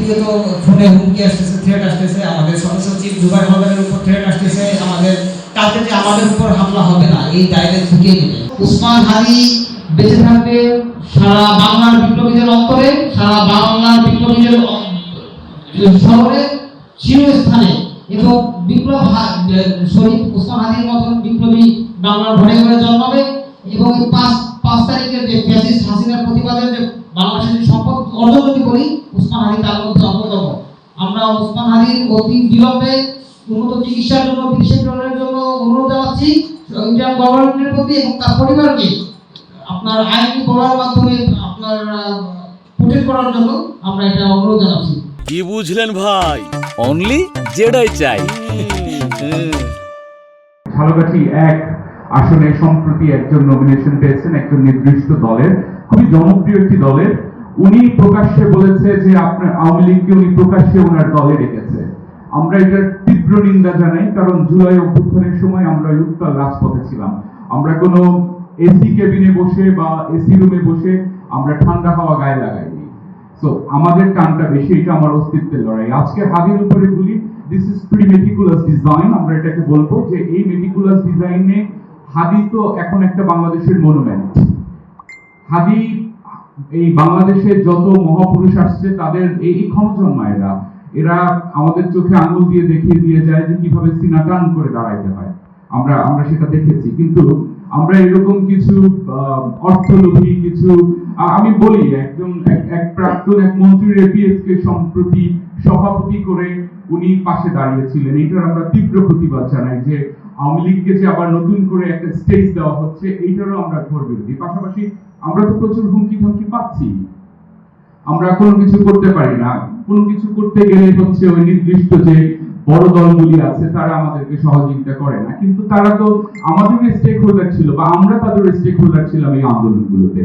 প্রতিনিয়ত ফোনে হুমকি আসতেছে, থ্রেট আসতেছে, আমাদের সদস্য সচিব জুবাইর হলের উপর থ্রেট আসতেছে, আমাদের কালকে যে আমাদের উপর হামলা হবে না এই দায়িত্ব ঝুঁকিয়ে নেবে। উসমান হাদি বেঁচে থাকবে সারা বাংলার বিপ্লবীদের অন্তরে, সারা বাংলার বিপ্লবীদের শহরে চিরস্থানে, এবং বিপ্লব শহীদ উসমান হাদির মতন বিপ্লবী বাংলার ঘরে ঘরে জন্মাবে। এবং এই 5 তারিখের যে ফ্যাসিস্ট হাসিনার প্রতিবাদের যে বাংলাদেশের যে সম্পদ অর্জন যদি করি, উসমান হাদি তার মধ্যে অন্যতম। আমরা উসমান হাদির অতি বিলম্বে উন্নত চিকিৎসার জন্য, বিদেশে প্রেরণের জন্য অনুরোধ জানাচ্ছি ইন্ডিয়ান গভর্নমেন্টের প্রতি এবং তার পরিবারকে আপনার আইনি বলার মাধ্যমে আপনার প্রোটেক্ট করার জন্য আমরা এটা অনুরোধ জানাচ্ছি। কি বুঝলেন ভাই? অনলি যেটাই চাই। ঝালকাঠি 1 আসনে সম্প্রতি একজন নমিনেশন পেয়েছেন একজন নির্দিষ্ট দলের, খুবই জনপ্রিয় একটি দলের। উনি প্রকাশ্যে বলেছে যে আপনার আওয়ামী লীগকে উনি প্রকাশ্যে ওনার দলে রেখেছে। আমরা এটার তীব্র নিন্দা জানাই, কারণ জুলাই অভ্যুত্থানের সময় আমরা উত্তাল রাজপথে ছিলাম। আমরা কোনো এসি কেবিনে বসে বা এসি রুমে বসে আমরা ঠান্ডা হাওয়া গায়ে লাগাইনি। সো আমাদের টানটা বেশি, এটা আমার অস্তিত্বের লড়াই। আজকে হাদির উপরে গুলি, this is pretty meticulous design, আমরা এটাকে বলবো যে এই মেটিকুলাস ডিজাইনে হাদি তো এখন একটা বাংলাদেশের মনুমেন্ট। হাদি এই বাংলাদেশের যত মহাপুরুষ আসছে তাদের এই ক্ষমজন্মায়েরা, এরা আমাদের চোখে আঙুল দিয়ে দেখিয়ে দিয়ে যায় যে কিভাবে সিনা টান করে দাঁড়াইতে হয়। আমরা সেটা দেখেছি, কিন্তু আমরা এরকম কিছু অর্থলোভী কিছু, আমি বলি একজন এক প্রাক্তন এক মন্ত্রীর এপিএস কে সম্প্রতি সভাপতি করে উনি পাশে দাঁড়িয়েছিলেন। এটার আমরা তীব্র প্রতিবাদ জানাই যে আওয়ামী লীগকে যে আবার নতুন করে একটা স্টেজ দেওয়া হচ্ছে, এইটারও আমরা ঘোর বিরোধী। পাশাপাশি আমরা তো প্রচুর হুমকি ধমকি পাচ্ছি, আমরা কোনো কিছু করতে পারি না। কোনো কিছু করতে গেলে হচ্ছে ওই নির্দিষ্ট যে বড় দলগুলি আছে তারা আমাদেরকে সহযোগিতা করে না, কিন্তু তারা তো আমাদের স্টেক হোল্ডার ছিল বা আমরা তাদের স্টেক হোল্ডার ছিলাম এই আন্দোলনগুলোতে।